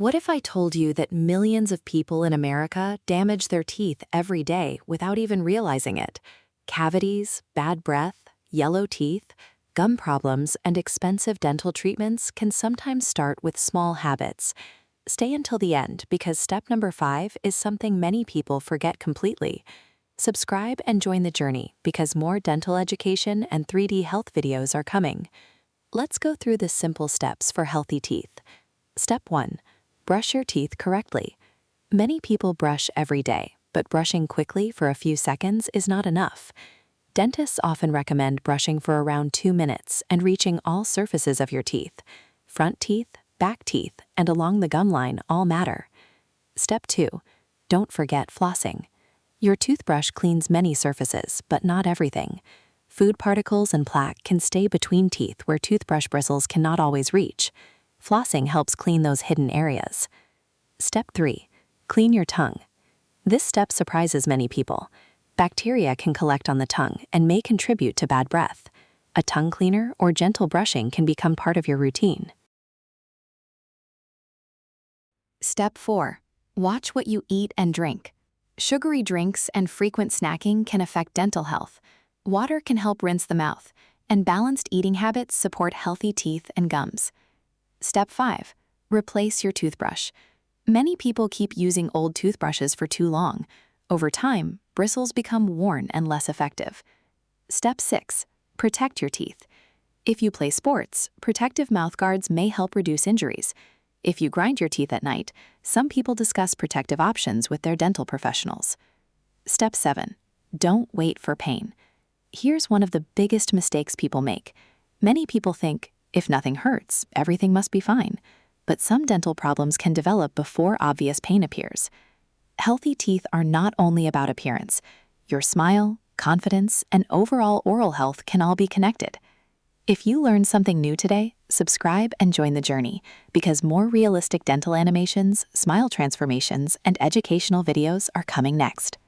What if I told you that millions of people in America damage their teeth every day without even realizing it? Cavities, bad breath, yellow teeth, gum problems, and expensive dental treatments can sometimes start with small habits. Stay until the end because step number 5 is something many people forget completely. Subscribe and join the journey because more dental education and 3D health videos are coming. Let's go through the simple steps for healthy teeth. Step 1. Brush your teeth correctly. Many people brush every day, but brushing quickly for a few seconds is not enough. Dentists often recommend brushing for around 2 minutes and reaching all surfaces of your teeth. Front teeth, back teeth, and along the gum line all matter. Step 2. Don't forget flossing. Your toothbrush cleans many surfaces, but not everything. Food particles and plaque can stay between teeth where toothbrush bristles cannot always reach. Flossing helps clean those hidden areas. Step 3. Clean your tongue. This step surprises many people. Bacteria can collect on the tongue and may contribute to bad breath. A tongue cleaner or gentle brushing can become part of your routine. Step 4. Watch what you eat and drink. Sugary drinks and frequent snacking can affect dental health. Water can help rinse the mouth, and balanced eating habits support healthy teeth and gums. Step 5. Replace your toothbrush. Many people keep using old toothbrushes for too long. Over time, bristles become worn and less effective. Step 6. Protect your teeth. If you play sports, protective mouthguards may help reduce injuries. If you grind your teeth at night, some people discuss protective options with their dental professionals. Step 7. Don't wait for pain. Here's one of the biggest mistakes people make. Many people think, if nothing hurts, everything must be fine. But some dental problems can develop before obvious pain appears. Healthy teeth are not only about appearance. Your smile, confidence, and overall oral health can all be connected. If you learned something new today, subscribe and join the journey because more realistic dental animations, smile transformations, and educational videos are coming next.